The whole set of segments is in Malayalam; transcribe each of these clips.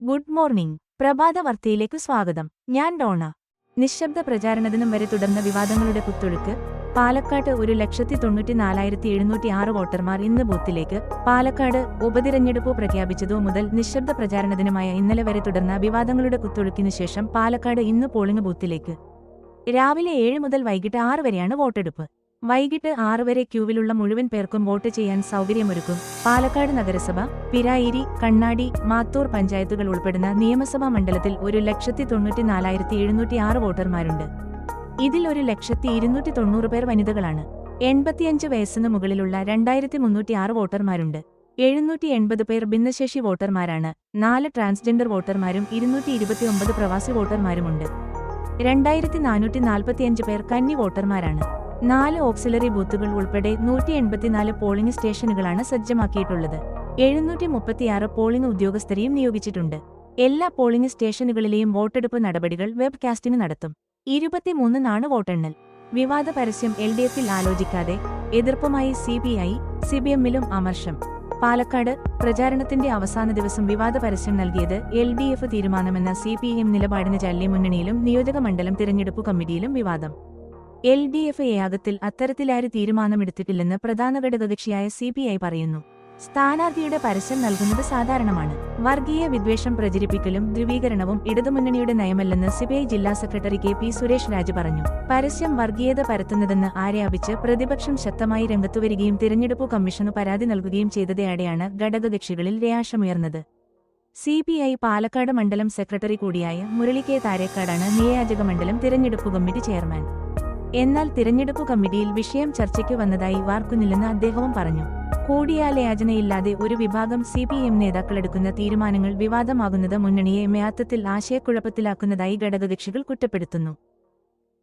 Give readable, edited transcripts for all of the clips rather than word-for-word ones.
Good morning. പ്രഭാത വാർത്തയിലേക്ക് സ്വാഗതം. ഞാൻ ഡോണ. നിശബ്ദ പ്രചാരണത്തിനും വരെ തുടർന്ന വിവാദങ്ങളുടെ കുത്തൊഴുക്ക്. പാലക്കാട് 1,94,706 വോട്ടർമാർ ഇന്ന് ബൂത്തിലേക്ക്. പാലക്കാട് ഉപതിരഞ്ഞെടുപ്പ് പ്രഖ്യാപിച്ചതു മുതൽ നിശബ്ദ പ്രചാരണത്തിനുമായ ഇന്നലെ വരെ തുടർന്ന വിവാദങ്ങളുടെ കുത്തൊഴുക്കിനു ശേഷം പാലക്കാട് ഇന്ന് പോളിംഗ് ബൂത്തിലേക്ക്. രാവിലെ 7 മുതൽ വൈകിട്ട് 6 വരെയാണ് വോട്ടെടുപ്പ്. വൈകിട്ട് 6 വരെ ക്യൂവിലുള്ള മുഴുവൻ പേർക്കും വോട്ട് ചെയ്യാൻ സൗകര്യമൊരുക്കും. പാലക്കാട് നഗരസഭ, പിരായിരി, കണ്ണാടി, മാത്തൂർ പഞ്ചായത്തുകൾ ഉൾപ്പെടുന്ന നിയമസഭാ മണ്ഡലത്തിൽ 1,94,706 വോട്ടർമാരുണ്ട്. ഇതിൽ 1,290,000 പേർ വനിതകളാണ്. 85 വയസ്സിന് മുകളിലുള്ള 2,306 വോട്ടർമാരുണ്ട്. 780 പേർ ഭിന്നശേഷി വോട്ടർമാരാണ്. 4 ട്രാൻസ്ജെൻഡർ വോട്ടർമാരും 229 പ്രവാസി വോട്ടർമാരുമുണ്ട്. 2,445 പേർ കന്നി വോട്ടർമാരാണ്. 4 ഓക്സിലറി ബൂത്തുകൾ ഉൾപ്പെടെ 184 പോളിംഗ് സ്റ്റേഷനുകളാണ് സജ്ജമാക്കിയിട്ടുള്ളത്. 736 പോളിംഗ് ഉദ്യോഗസ്ഥരെയും നിയോഗിച്ചിട്ടുണ്ട്. എല്ലാ പോളിംഗ് സ്റ്റേഷനുകളിലെയും വോട്ടെടുപ്പ് നടപടികൾ വെബ് കാസ്റ്റിംഗ് നടത്തും. 23-നാണ് വോട്ടെണ്ണൽ. വിവാദ പരസ്യം LDFിൽ ആലോചിക്കാതെ എതിർപ്പുമായി CPI, CPMലും അമർഷം. പാലക്കാട് പ്രചാരണത്തിന്റെ അവസാന ദിവസം വിവാദ പരസ്യം നൽകിയത് LDF തീരുമാനമെന്ന CPM നിലപാടിന് ചാലി മുന്നണിയിലും നിയോജക മണ്ഡലം തിരഞ്ഞെടുപ്പു കമ്മിറ്റിയിലും വിവാദം. LDF യാഗത്തിൽ അത്തരത്തിലാരും തീരുമാനമെടുത്തിട്ടില്ലെന്ന് പ്രധാന ഘടകകക്ഷിയായ CPI പറയുന്നു. സ്ഥാനാർത്ഥിയുടെ പരസ്യം നൽകുന്നത് സാധാരണമാണ്. വർഗീയ വിദ്വേഷം പ്രചരിപ്പിക്കലും ധ്രുവീകരണവും ഇടതുമുന്നണിയുടെ നയമല്ലെന്ന് CPI ജില്ലാ സെക്രട്ടറി KP സുരേഷ് രാജ് പറഞ്ഞു. പരസ്യം വർഗീയത പരത്തുന്നതെന്ന് ആരോപിച്ച് പ്രതിപക്ഷം ശക്തമായി രംഗത്തുവരികയും തിരഞ്ഞെടുപ്പു കമ്മീഷനു പരാതി നൽകുകയും ചെയ്തതോടെയാണ് ഘടകകക്ഷികളിൽ രോഷമുയർന്നത്. CPI പാലക്കാട് മണ്ഡലം സെക്രട്ടറി കൂടിയായ മുരളി K താരേക്കാടാണ് നിയോജക മണ്ഡലം തിരഞ്ഞെടുപ്പു കമ്മിറ്റി ചെയർമാൻ. എന്നാൽ തിരഞ്ഞെടുപ്പു കമ്മിറ്റിയിൽ വിഷയം ചർച്ചയ്ക്ക് വന്നതായി വാർക്കുന്നില്ലെന്ന് അദ്ദേഹവും പറഞ്ഞു. കൂടിയാലോചനയില്ലാതെ ഒരു വിഭാഗം CPM നേതാക്കളെടുക്കുന്ന തീരുമാനങ്ങൾ വിവാദമാകുന്നത് മുന്നണിയെ യഥാർത്ഥത്തിൽ ആശയക്കുഴപ്പത്തിലാക്കുന്നതായി ഘടകകക്ഷികൾ കുറ്റപ്പെടുത്തുന്നു.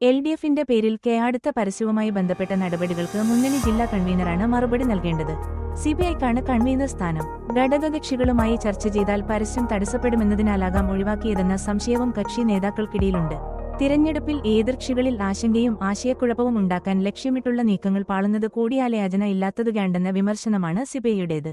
LDFിന്റെ പേരിൽ അടുത്ത പരസ്യവുമായി ബന്ധപ്പെട്ട നടപടികൾക്ക് മുന്നണി ജില്ലാ കൺവീനറാണ് മറുപടി നൽകേണ്ടത്. CPIക്കാണ് കൺവീനർ സ്ഥാനം. ഘടകകക്ഷികളുമായി ചർച്ച ചെയ്താൽ പരസ്യം തടസ്സപ്പെടുമെന്നതിനാലാകാം ഒഴിവാക്കിയതെന്ന സംശയവും കക്ഷി നേതാക്കൾക്കിടയിലുണ്ട്. തിരഞ്ഞെടുപ്പിൽ എതിർകക്ഷികളിൽ ആശങ്കയും ആശയക്കുഴപ്പവും ഉണ്ടാക്കാൻ ലക്ഷ്യമിട്ടുള്ള നീക്കങ്ങൾ പാളുന്നത് കൂടിയാലോചന ഇല്ലാത്തതുകൊണ്ടെന്ന വിമർശനമാണ് CPIയുടേത്.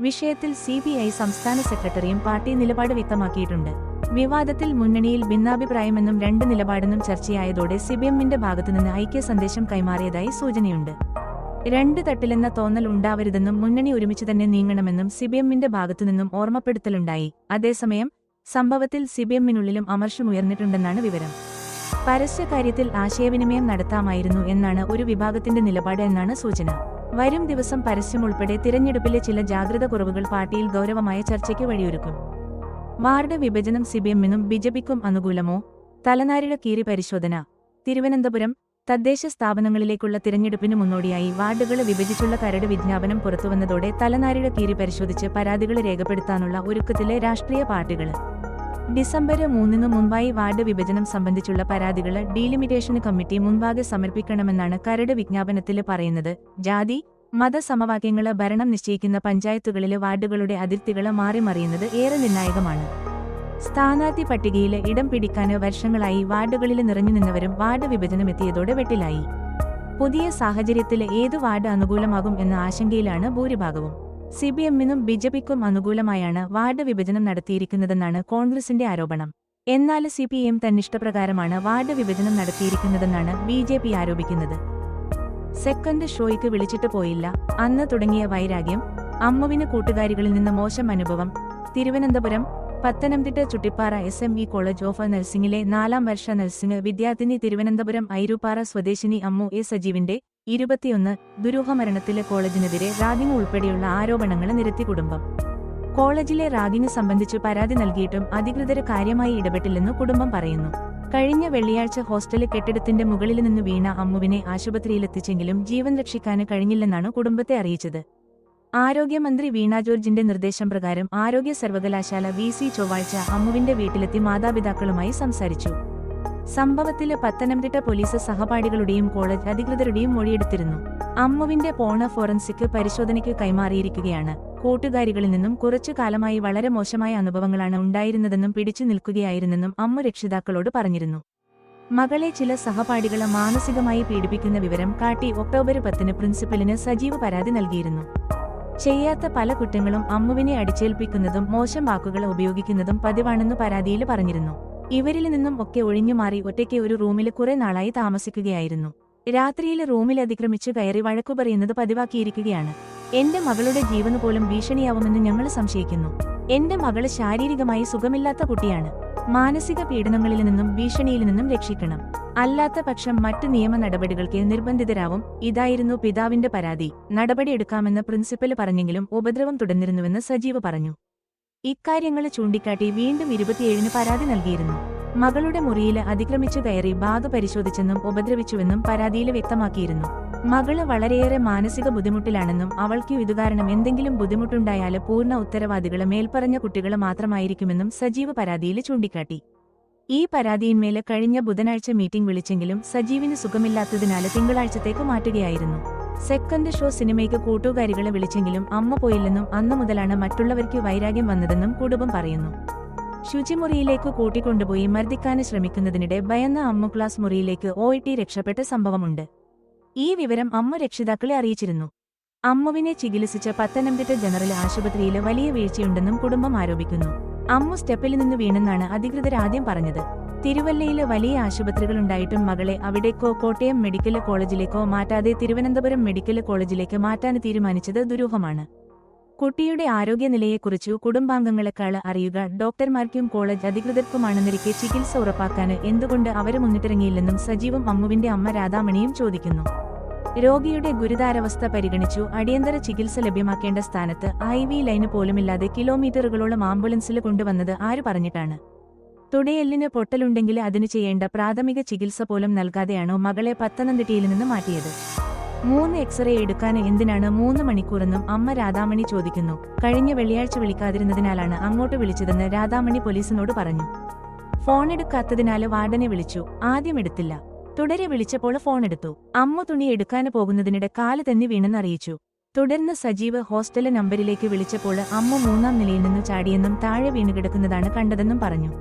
വിഷയത്തിൽ CPI സംസ്ഥാന സെക്രട്ടറിയും പാർട്ടി നിലപാട് വ്യക്തമാക്കിയിട്ടുണ്ട്. വിവാദത്തിൽ മുന്നണിയിൽ ഭിന്നാഭിപ്രായമെന്നും 2 നിലപാടെന്നും ചർച്ചയായതോടെ CPMന്റെ ഭാഗത്തുനിന്ന് ഐക്യ സന്ദേശം കൈമാറിയതായി സൂചനയുണ്ട്. 2 തട്ടിലെന്ന തോന്നൽ ഉണ്ടാവരുതെന്നും മുന്നണി ഒരുമിച്ച് തന്നെ നീങ്ങണമെന്നും CPMന്റെ ഭാഗത്തുനിന്നും ഓർമ്മപ്പെടുത്തലുണ്ടായി. അതേസമയം സംഭവത്തിൽ CPMനുള്ളിലും അമർഷമുയർന്നിട്ടുണ്ടെന്നാണ് വിവരം. പരസ്യകാര്യത്തിൽ ആശയവിനിമയം നടത്താമായിരുന്നു എന്നാണ് ഒരു വിഭാഗത്തിന്റെ നിലപാട് എന്നാണ് സൂചന. വരും ദിവസം പരസ്യം ഉൾപ്പെടെ തിരഞ്ഞെടുപ്പിലെ ചില ജാഗ്രത കുറവുകൾ പാർട്ടിയിൽ ഗൗരവമായ ചർച്ചയ്ക്ക് വഴിയൊരുക്കും. വാർഡ് വിഭജനം CPMനും BJPക്കും അനുകൂലമോ? തലനാരിഴ കീറി പരിശോധന. തിരുവനന്തപുരം തദ്ദേശ സ്ഥാപനങ്ങളിലേക്കുള്ള തിരഞ്ഞെടുപ്പിന് മുന്നോടിയായി വാർഡുകളെ വിഭജിച്ചുള്ള കരട് വിജ്ഞാപനം പുറത്തുവന്നതോടെ തലനാരിഴ കീറി പരിശോധിച്ച് പരാതികൾ രേഖപ്പെടുത്താനുള്ള ഒരുക്കത്തിലെ രാഷ്ട്രീയ പാർട്ടികൾ. ഡിസംബർ 3-നു മുൻപായി വാർഡ് വിഭജനം സംബന്ധിച്ചുള്ള പരാതികൾ ഡീലിമിറ്റേഷൻ കമ്മിറ്റി മുൻപാകെ സമർപ്പിക്കണമെന്നാണ് കരട് വിജ്ഞാപനത്തില് പറയുന്നത്. ജാതി മത സമവാക്യങ്ങള് ഭരണം നിശ്ചയിക്കുന്ന പഞ്ചായത്തുകളിലെ വാർഡുകളുടെ അതിർത്തികള് മാറിമറിയുന്നത് ഏറെ നിർണായകമാണ്. സ്ഥാനാർത്ഥി പട്ടികയില് ഇടം പിടിക്കാന് വർഷങ്ങളായി വാർഡുകളില് നിറഞ്ഞുനിന്നവരും വാർഡ് വിഭജനമെത്തിയതോടെ വെട്ടിലായി. പുതിയ സാഹചര്യത്തില് ഏതു വാർഡ് അനുകൂലമാകും എന്ന ആശങ്കയിലാണ് ഭൂരിഭാഗവും. CPMനും BJPക്കും അനുകൂലമായാണ് വാർഡ് വിഭജനം നടത്തിയിരിക്കുന്നതെന്നാണ് കോൺഗ്രസിന്റെ ആരോപണം. എന്നാൽ CPM തന്നിഷ്ടപ്രകാരമാണ് വാർഡ് വിഭജനം നടത്തിയിരിക്കുന്നതെന്നാണ് BJP ആരോപിക്കുന്നത്. സെക്കൻഡ് ഷോയ്ക്ക് വിളിച്ചിട്ട് പോയില്ല, അന്ന് തുടങ്ങിയ വൈരാഗ്യം. അമ്മുവിന് കൂട്ടുകാരികളിൽ നിന്ന് മോശം അനുഭവം. Thiruvananthapuram Pathanamthitta Chuttipara SME college of നഴ്സിംഗിലെ 4ാം വർഷ നഴ്സിംഗ് വിദ്യാർത്ഥിനി തിരുവനന്തപുരം ഐരൂപ്പാറ സ്വദേശിനി അമ്മു A സജീവിന്റെ 21 ദുരൂഹമരണത്തിലെ കോളേജിനെതിരെ റാഗിംഗ് ഉൾപ്പെടെയുള്ള ആരോപണങ്ങൾ നിരത്തി കുടുംബം. കോളേജിലെ റാഗിംഗ് സംബന്ധിച്ചു പരാതി നൽകിയിട്ടും അധികൃതര് കാര്യമായി ഇടപെട്ടില്ലെന്നു കുടുംബം പറയുന്നു. കഴിഞ്ഞ വെള്ളിയാഴ്ച ഹോസ്റ്റല് കെട്ടിടത്തിന്റെ മുകളിൽ നിന്ന് വീണ അമ്മുവിനെ ആശുപത്രിയിലെത്തിച്ചെങ്കിലും ജീവൻ രക്ഷിക്കാന് കഴിഞ്ഞില്ലെന്നാണ് കുടുംബത്തെ അറിയിച്ചത്. ആരോഗ്യമന്ത്രി വീണ ജോർജിന്റെ നിർദ്ദേശം പ്രകാരം ആരോഗ്യ സർവകലാശാല VC ചൊവ്വാഴ്ച അമ്മുവിന്റെ വീട്ടിലെത്തി മാതാപിതാക്കളുമായി സംസാരിച്ചു. സംഭവത്തില് പത്തനംതിട്ട പോലീസ് സഹപാഠികളുടെയും കോളേജ് അധികൃതരുടെയും മൊഴിയെടുത്തിരുന്നു. അമ്മുവിന്റെ പോണ ഫോറൻസിക് പരിശോധനയ്ക്ക് കൈമാറിയിരിക്കുകയാണ്. കൂട്ടുകാരികളിൽ നിന്നും കുറച്ചു കാലമായി വളരെ മോശമായ അനുഭവങ്ങളാണ് ഉണ്ടായിരുന്നതെന്നും പിടിച്ചു നിൽക്കുകയായിരുന്നെന്നും അമ്മു രക്ഷിതാക്കളോട് പറഞ്ഞിരുന്നു. മകളെ ചില സഹപാഠികളെ മാനസികമായി പീഡിപ്പിക്കുന്ന വിവരം കാട്ടി ഒക്ടോബർ 10-ന് പ്രിൻസിപ്പലിന് സജീവ് പരാതി നൽകിയിരുന്നു. ചെയ്യാത്ത പല കുറ്റങ്ങളും അമ്മുവിനെ അടിച്ചേൽപ്പിക്കുന്നതും മോശം വാക്കുകൾ ഉപയോഗിക്കുന്നതും പതിവാണെന്നു പരാതിയിൽ പറഞ്ഞിരുന്നു. ഇവരിൽ നിന്നും ഒക്കെ ഒഴിഞ്ഞുമാറി ഒറ്റയ്ക്ക് ഒരു റൂമിൽ കുറെ നാളായി താമസിക്കുകയായിരുന്നു. രാത്രിയിൽ റൂമിൽ അതിക്രമിച്ചു കയറി വഴക്കു പറയുന്നത് പതിവാക്കിയിരിക്കുകയാണ്. എന്റെ മകളുടെ ജീവന് പോലും ഭീഷണിയാവുമെന്ന് ഞങ്ങൾ സംശയിക്കുന്നു. എന്റെ മകള് ശാരീരികമായി സുഖമില്ലാത്ത കുട്ടിയാണ്. മാനസിക പീഡനങ്ങളിൽ നിന്നും ഭീഷണിയിൽ നിന്നും രക്ഷിക്കണം. അല്ലാത്ത പക്ഷം മറ്റു നിയമ നടപടികൾക്ക് നിർബന്ധിതരാവും. ഇതായിരുന്നു പിതാവിന്റെ പരാതി. നടപടിയെടുക്കാമെന്ന് പ്രിൻസിപ്പൽ പറഞ്ഞെങ്കിലും ഉപദ്രവം തുടർന്നിരുന്നുവെന്ന് സജീവ് പറഞ്ഞു. ഇക്കാര്യങ്ങൾ ചൂണ്ടിക്കാട്ടി വീണ്ടും 27-ന് പരാതി നൽകിയിരുന്നു. മകളുടെ മുറിയിൽ അതിക്രമിച്ചു കയറി ബാഗ് പരിശോധിച്ചെന്നും ഉപദ്രവിച്ചുവെന്നും പരാതിയിൽ വ്യക്തമാക്കിയിരുന്നു. മകള് വളരെയേറെ മാനസിക ബുദ്ധിമുട്ടിലാണെന്നും അവൾക്ക് ഇതുകാരണം എന്തെങ്കിലും ബുദ്ധിമുട്ടുണ്ടായാല് പൂർണ്ണ ഉത്തരവാദികള് മേൽപ്പറഞ്ഞ കുട്ടികള് മാത്രമായിരിക്കുമെന്നും സജീവ് പരാതിയിൽ ചൂണ്ടിക്കാട്ടി. ഈ പരാതിയിന്മേല് കഴിഞ്ഞ ബുധനാഴ്ച മീറ്റിംഗ് വിളിച്ചെങ്കിലും സജീവിന് സുഖമില്ലാത്തതിനാല് തിങ്കളാഴ്ചത്തേക്ക് മാറ്റുകയായിരുന്നു. സെക്കൻഡ് ഷോ സിനിമയ്ക്ക് കൂട്ടുകാരികളെ വിളിച്ചെങ്കിലും അമ്മ പോയില്ലെന്നും അന്നു മുതലാണ് മറ്റുള്ളവർക്ക് വൈരാഗ്യം വന്നതെന്നും കുടുംബം പറയുന്നു. ശുചിമുറിയിലേക്ക് കൂട്ടിക്കൊണ്ടുപോയി മർദ്ദിക്കാന് ശ്രമിക്കുന്നതിനിടെ ഭയന്ന അമ്മു ക്ലാസ് മുറിയിലേക്ക് ഓയിട്ടി രക്ഷപ്പെട്ട സംഭവമുണ്ട്. ഈ വിവരം അമ്മ രക്ഷിതാക്കളെ അറിയിച്ചിരുന്നു. അമ്മുവിനെ ചികിത്സിച്ച പത്തനംതിട്ട ജനറൽ ആശുപത്രിയില് വലിയ വീഴ്ചയുണ്ടെന്നും കുടുംബം ആരോപിക്കുന്നു. അമ്മു സ്റ്റെപ്പിൽ നിന്ന് വീണെന്നാണ് അധികൃതർ ആദ്യം പറഞ്ഞത്. തിരുവല്ലയില് വലിയ ആശുപത്രികളുണ്ടായിട്ടും മകളെ അവിടേക്കോ കോട്ടയം മെഡിക്കൽ കോളേജിലേക്കോ മാറ്റാതെ തിരുവനന്തപുരം മെഡിക്കൽ കോളേജിലേക്ക് മാറ്റാൻ തീരുമാനിച്ചത് ദുരൂഹമാണ്. കുട്ടിയുടെ ആരോഗ്യനിലയെക്കുറിച്ചു കുടുംബാംഗങ്ങളെക്കാൾ അറിയുക ഡോക്ടർമാർക്കും കോളേജ് അധികൃതർക്കുമാണെന്നിരിക്കെ ചികിത്സ ഉറപ്പാക്കാന് എന്തുകൊണ്ട് അവര് മുന്നിട്ടിറങ്ങിയില്ലെന്നും സജീവും അമ്മുവിന്റെ അമ്മ രാധാമണിയും ചോദിക്കുന്നു. രോഗിയുടെ ഗുരുതരാവസ്ഥ പരിഗണിച്ചു അടിയന്തര ചികിത്സ ലഭ്യമാക്കേണ്ട സ്ഥാനത്ത് IV ലൈന് പോലുമില്ലാതെ കിലോമീറ്ററുകളോളം ആംബുലൻസിൽ കൊണ്ടുവന്നത് ആര് പറഞ്ഞിട്ടാണ്? തുടയെല്ലിന് പൊട്ടലുണ്ടെങ്കിൽ അതിന് ചെയ്യേണ്ട പ്രാഥമിക ചികിത്സ പോലും നൽകാതെയാണോ മകളെ പത്തനംതിട്ടയിൽ നിന്ന് മാറ്റിയത്? 3 എക്സ്റേ എടുക്കാൻ എന്തിനാണ് 3 മണിക്കൂറെന്നും അമ്മ രാധാമണി ചോദിക്കുന്നു. കഴിഞ്ഞ വെള്ളിയാഴ്ച വിളിക്കാതിരുന്നതിനാലാണ് അങ്ങോട്ട് വിളിച്ചതെന്ന് രാധാമണി പോലീസിനോട് പറഞ്ഞു. ഫോണെടുക്കാത്തതിനാല് വാർഡനെ വിളിച്ചു. ആദ്യം എടുത്തില്ല. തുടരെ വിളിച്ചപ്പോൾ ഫോണെടുത്തു. അമ്മ തുണി എടുക്കാന് പോകുന്നതിനിടെ കാല് തെന്നി വീണെന്നറിയിച്ചു. തുടർന്ന് സജീവ് ഹോസ്റ്റല് നമ്പരിലേക്ക് വിളിച്ചപ്പോൾ അമ്മ 3-ാം നിലയിൽ നിന്ന് ചാടിയെന്നും താഴെ വീണുകിടക്കുന്നതാണ് കണ്ടതെന്നും പറഞ്ഞു.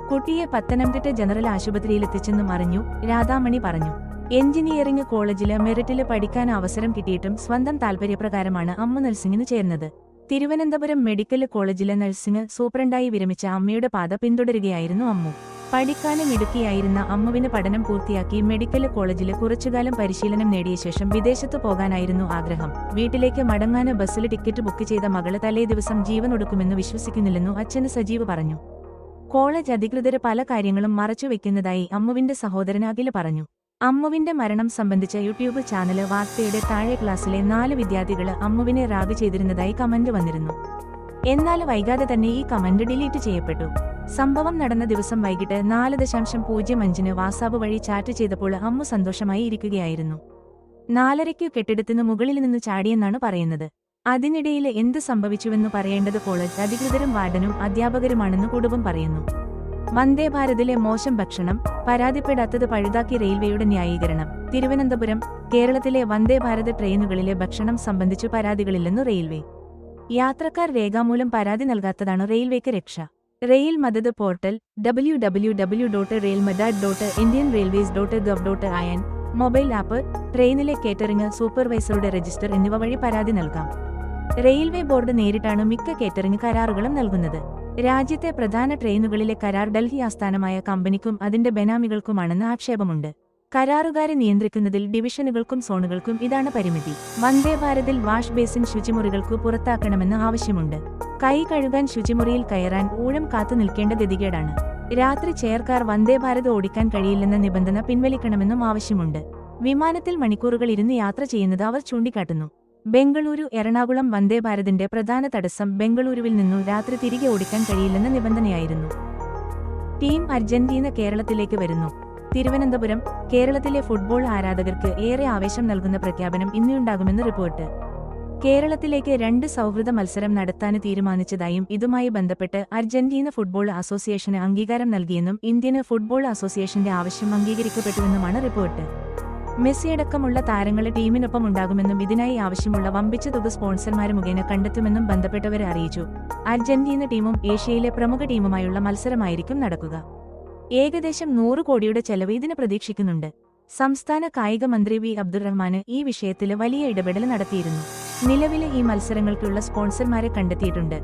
കുട്ടിയെ പത്തനംതിട്ട ജനറൽ ആശുപത്രിയിലെത്തിച്ചെന്നും അറിഞ്ഞു. രാധാമണി പറഞ്ഞു. എഞ്ചിനീയറിംഗ് കോളേജില് മെറിറ്റില് പഠിക്കാൻ അവസരം കിട്ടിയിട്ടും സ്വന്തം താൽപര്യപ്രകാരമാണ് അമ്മ നഴ്സിംഗിന് ചേർന്നത്. തിരുവനന്തപുരം മെഡിക്കൽ കോളേജിലെ നഴ്സിംഗ് സൂപ്രണ്ടായി വിരമിച്ച അമ്മയുടെ പാത പിന്തുടരുകയായിരുന്നു അമ്മു. പഠിക്കാന് മിടുക്കിയായിരുന്ന അമ്മുവിന് പഠനം പൂർത്തിയാക്കി മെഡിക്കൽ കോളേജില് കുറച്ചുകാലം പരിശീലനം നേടിയ ശേഷം വിദേശത്തു പോകാനായിരുന്നു ആഗ്രഹം. വീട്ടിലേക്ക് മടങ്ങാന് ബസ്സില് ടിക്കറ്റ് ബുക്ക് ചെയ്ത മകള് തലേദിവസം ജീവനൊടുക്കുമെന്ന് വിശ്വസിക്കുന്നില്ലെന്നു അച്ഛന് സജീവ് പറഞ്ഞു. കോളേജ് അധികൃതര് പല കാര്യങ്ങളും മറച്ചുവെക്കുന്നതായി അമ്മുവിന്റെ സഹോദരൻ അഖില് പറഞ്ഞു. അമ്മുവിന്റെ മരണം സംബന്ധിച്ച യൂട്യൂബ് ചാനല് വാർത്തയുടെ താഴെ ക്ലാസ്സിലെ 4 വിദ്യാർത്ഥികള് അമ്മുവിനെ റാഗ് ചെയ്തിരുന്നതായി കമന്റ് വന്നിരുന്നു. എന്നാൽ വൈകാതെ തന്നെ ഈ കമന്റ് ഡിലീറ്റ് ചെയ്യപ്പെട്ടു. സംഭവം നടന്ന ദിവസം വൈകിട്ട് 4:05-ന് വാട്സാപ്പ് വഴി ചാറ്റ് ചെയ്തപ്പോൾ അമ്മു സന്തോഷമായി ഇരിക്കുകയായിരുന്നു. 4:30 കെട്ടിടത്തിനു മുകളിൽ നിന്ന് ചാടിയെന്നാണ് പറയുന്നത്. അതിനിടയിൽ എന്ത് സംഭവിച്ചുവെന്നു പറയേണ്ടത് കോളേജ് അധികൃതരും വാർഡനും അധ്യാപകരുമാണെന്ന് കുടുംബം പറയുന്നു. വന്ദേഭാരതിലെ മോശം ഭക്ഷണം പരാതിപ്പെടാത്തത് പഴുതാക്കി റെയിൽവേയുടെ ന്യായീകരണം. തിരുവനന്തപുരം കേരളത്തിലെ വന്ദേഭാരത് ട്രെയിനുകളിലെ ഭക്ഷണം സംബന്ധിച്ചു പരാതികളില്ലെന്നു റെയിൽവേ. യാത്രക്കാർ രേഖാമൂലം പരാതി നൽകാത്തതാണ് റെയിൽവേക്ക് രക്ഷ. Rail Madad portal www.railmadad.indianrailways.gov.in, mobile app, ട്രെയിനിലെ കേറ്ററിംഗ് സൂപ്പർവൈസറുടെ രജിസ്റ്റർ എന്നിവ വഴി പരാതി നൽകാം. റെയിൽവേ ബോർഡ് നേരിട്ടാണ് മിക്ക കേറ്ററിംഗ് കരാറുകളും നൽകുന്നത്. രാജ്യത്തെ പ്രധാന ട്രെയിനുകളിലെ കരാർ ഡൽഹി ആസ്ഥാനമായ കമ്പനിക്കും അതിന്റെ ബെനാമികൾക്കുമാണെന്ന് ആക്ഷേപമുണ്ട്. കരാറുകാരെ നിയന്ത്രിക്കുന്നതിൽ ഡിവിഷനുകൾക്കും സോണുകൾക്കും ഇതാണ് പരിമിതി. വന്ദേഭാരതിൽ വാഷ് ബേസിൻ ശുചിമുറികൾക്കു പുറത്താക്കണമെന്ന് ആവശ്യമുണ്ട്. കൈ കഴുകാൻ ശുചിമുറിയിൽ കയറാൻ ഊഴം കാത്തു നിൽക്കേണ്ട ഗതികേടാണ്. രാത്രി ചെയർകാർ വന്ദേഭാരത് ഓടിക്കാൻ കഴിയില്ലെന്ന നിബന്ധന പിൻവലിക്കണമെന്നും ആവശ്യമുണ്ട്. വിമാനത്തിൽ മണിക്കൂറുകൾ ഇരുന്ന് യാത്ര ചെയ്യുന്നത് അവർ ചൂണ്ടിക്കാട്ടുന്നു. ബംഗളൂരു എറണാകുളം വന്ദേഭാരതിന്റെ പ്രധാന തടസ്സം ബംഗളൂരുവിൽ നിന്നു രാത്രി തിരികെ ഓടിക്കാൻ കഴിയില്ലെന്ന നിബന്ധനയായിരുന്നു. ടീം അർജന്റീന കേരളത്തിലേക്ക് വരുന്നു. തിരുവനന്തപുരം കേരളത്തിലെ ഫുട്ബോൾ ആരാധകർക്ക് ഏറെ ആവേശം നൽകുന്ന പ്രഖ്യാപനം ഇന്നുണ്ടാകുമെന്ന് റിപ്പോർട്ട്. കേരളത്തിലേക്ക് 2 സൗഹൃദ മത്സരം നടത്താന് തീരുമാനിച്ചതായും ഇതുമായി ബന്ധപ്പെട്ട് അർജന്റീന ഫുട്ബോൾ അസോസിയേഷന് അംഗീകാരം നൽകിയെന്നും ഇന്ത്യന് ഫുട്ബോൾ അസോസിയേഷന്റെ ആവശ്യം അംഗീകരിക്കപ്പെട്ടുവെന്നുമാണ് റിപ്പോർട്ട്. മെസ്സിയടക്കമുള്ള താരങ്ങളെ ടീമിനൊപ്പം ഉണ്ടാകുമെന്നും ഇതിനായി ആവശ്യമുള്ള വമ്പിച്ച തുക സ്പോൺസർമാര് മുഖേന കണ്ടെത്തുമെന്നും ബന്ധപ്പെട്ടവരെ അറിയിച്ചു. അർജന്റീന ടീമും ഏഷ്യയിലെ പ്രമുഖ ടീമുമായുള്ള മത്സരമായിരിക്കും നടക്കുക. ഏകദേശം 100 കോടിയുടെ ചെലവ് ഇതിന് പ്രതീക്ഷിക്കുന്നുണ്ട്. സംസ്ഥാന കായിക മന്ത്രി വി. അബ്ദുറഹ്മാന് ഈ വിഷയത്തില് വലിയ ഇടപെടൽ നടത്തിയിരുന്നു. നിലവിലെ ഈ മത്സരങ്ങൾക്കുള്ള സ്പോൺസർമാരെ കണ്ടെത്തിയിട്ടുണ്ട്.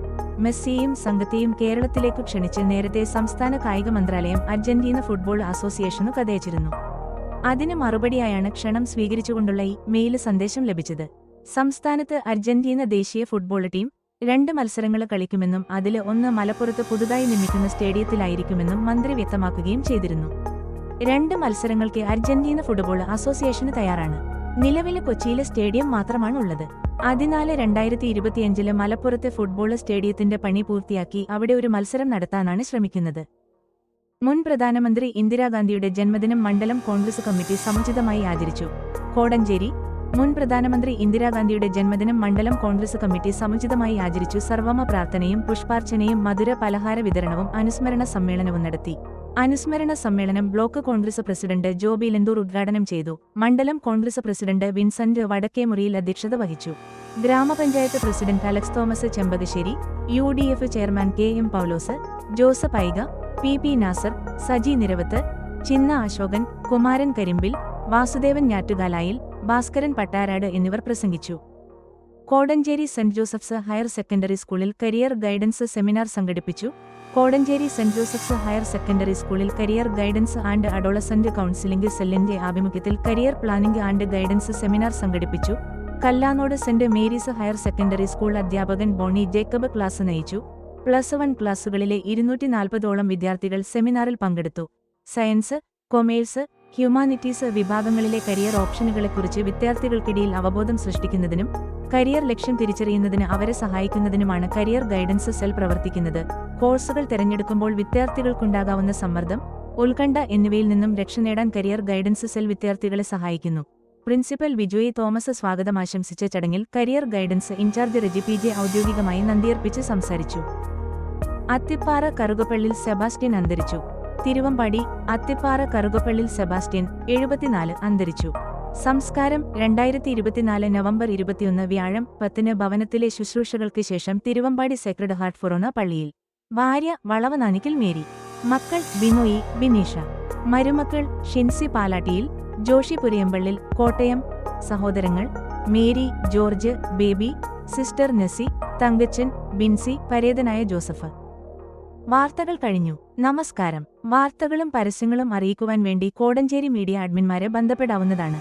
മെസ്സിയെയും സംഘത്തെയും കേരളത്തിലേക്കു ക്ഷണിച്ച് നേരത്തെ സംസ്ഥാന കായിക മന്ത്രാലയം അർജന്റീന ഫുട്ബോൾ അസോസിയേഷനു കഥയച്ചിരുന്നു. അതിന് മറുപടിയായാണ് ക്ഷണം സ്വീകരിച്ചുകൊണ്ടുള്ള ഈ മെയിൽ സന്ദേശം ലഭിച്ചത്. സംസ്ഥാനത്ത് അർജന്റീന ദേശീയ ഫുട്ബോൾ ടീം 2 മത്സരങ്ങൾ കളിക്കുമെന്നും അതില് 1 മലപ്പുറത്ത് പുതുതായി നിർമ്മിക്കുന്ന സ്റ്റേഡിയത്തിലായിരിക്കുമെന്നും മന്ത്രി വ്യക്തമാക്കുകയും ചെയ്തിരുന്നു. 2 മത്സരങ്ങൾക്ക് അർജന്റീന ഫുട്ബോൾ അസോസിയേഷന് തയ്യാറാണ്. നിലവിലെ കൊച്ചിയിലെ സ്റ്റേഡിയം മാത്രമാണ് ഉള്ളത്. അതിനാൽ 2025 മലപ്പുറത്തെ ഫുട്ബോൾ സ്റ്റേഡിയത്തിന്റെ പണി പൂർത്തിയാക്കി അവിടെ ഒരു മത്സരം നടത്താനാണ് ശ്രമിക്കുന്നത്. മുൻ പ്രധാനമന്ത്രി ഇന്ദിരാഗാന്ധിയുടെ ജന്മദിനം മണ്ഡലം കോൺഗ്രസ് കമ്മിറ്റി സമുചിതമായി ആചരിച്ചു. കോടഞ്ചേരി മുൻ പ്രധാനമന്ത്രി ഇന്ദിരാഗാന്ധിയുടെ ജന്മദിനം മണ്ഡലം കോൺഗ്രസ് കമ്മിറ്റി സമുചിതമായി ആചരിച്ചു. സർവമ പ്രാർത്ഥനയും പുഷ്പാർച്ചനയും മധുര പലഹാര വിതരണവും അനുസ്മരണ സമ്മേളനവും നടത്തി. അനുസ്മരണ സമ്മേളനം ബ്ലോക്ക് കോൺഗ്രസ് പ്രസിഡന്റ് ജോബി ലെന്തൂർ ഉദ്ഘാടനം ചെയ്തു. മണ്ഡലം കോൺഗ്രസ് പ്രസിഡന്റ് വിൻസെന്റ് വടക്കേമുറിയിൽ അധ്യക്ഷത വഹിച്ചു. ഗ്രാമപഞ്ചായത്ത് president Alex Thomas Chempakassery, UDF chairman KM Paulose, Joseph ഐഗ, PP നാസർ, സജി നിരവത്ത്, ചിന്ന അശോകൻ, കുമാരൻ കരിമ്പിൽ, വാസുദേവൻ ഞാറ്റുകാലായിൽ, ഭാസ്കരൻ പട്ടാരാട് എന്നിവർ പ്രസംഗിച്ചു. Kodanchery Saint Joseph's higher secondary സ്കൂളിൽ കരിയർ ഗൈഡൻസ് സെമിനാർ സംഘടിപ്പിച്ചു. Kodanchery Saint Joseph's higher secondary സ്കൂളിൽ career guidance and adolescent counselling സെല്ലിന്റെ ആഭിമുഖ്യത്തിൽ career planning and guidance seminar സംഘടിപ്പിച്ചു. Kallanode Saint Mary's higher secondary school അധ്യാപകൻ ബോണി ജേക്കബ് ക്ലാസ് നയിച്ചു. +1 ക്ലാസുകളിലെ 240ഓളം വിദ്യാർത്ഥികൾ സെമിനാറിൽ പങ്കെടുത്തു. സയൻസ്, കൊമേഴ്സ്, ഹ്യൂമാനിറ്റീസ് വിഭാഗങ്ങളിലെ കരിയർ ഓപ്ഷനുകളെക്കുറിച്ച് വിദ്യാർത്ഥികൾക്കിടയിൽ അവബോധം സൃഷ്ടിക്കുന്നതിനും കരിയർ ലക്ഷ്യം തിരിച്ചറിയുന്നതിന് അവരെ സഹായിക്കുന്നതിനുമാണ് കരിയർ ഗൈഡൻസ് സെൽ പ്രവർത്തിക്കുന്നത്. കോഴ്സുകൾ തിരഞ്ഞെടുക്കുമ്പോൾ വിദ്യാർത്ഥികൾക്കുണ്ടാകാവുന്ന സമ്മർദ്ദം, ഉത്കണ്ഠ എന്നിവയിൽ നിന്നും രക്ഷ നേടാൻ കരിയർ ഗൈഡൻസ് സെൽ വിദ്യാർത്ഥികളെ സഹായിക്കുന്നു. പ്രിൻസിപ്പൽ വിജോയ് തോമസ് സ്വാഗതം ആശംസിച്ച ചടങ്ങിൽ career guidance incharge Reji PJ ഔദ്യോഗികമായി നന്ദിയർപ്പിച്ച് സംസാരിച്ചു. അത്തിപ്പാറ കറുകപ്പള്ളിൽ സെബാസ്റ്റ്യൻ അന്തരിച്ചു. തിരുവമ്പാടി അത്തിപ്പാറ കറുകപ്പള്ളിൽ സെബാസ്റ്റ്യൻ 74 അന്തരിച്ചു. സംസ്കാരം 2024 നവംബർ 21 വ്യാഴം 10 ഭവനത്തിലെ ശുശ്രൂഷകൾക്ക് ശേഷം തിരുവമ്പാടി സേക്രഡ് ഹാർട്ട് ഫൊറോന പള്ളിയിൽ. ഭാര്യ വളവനാനിക്കൽ മേരി, മക്കൾ ബിനോയി, ബിനീഷ, മരുമക്കൾ ഷിൻസി പാലാട്ടിയിൽ, ജോഷി പുരിയമ്പള്ളിൽ, കോട്ടയം. സഹോദരങ്ങൾ Mary, George, Baby, sister Nessy, Thankachan, Binsy, പരേതനായ ജോസഫ്. വാർത്തകൾ കഴിഞ്ഞു. നമസ്കാരം. വാർത്തകളും പരസ്യങ്ങളും അറിയിക്കുവാൻ വേണ്ടി കോടഞ്ചേരി മീഡിയ അഡ്മിന്മാരെ ബന്ധപ്പെടാവുന്നതാണ്.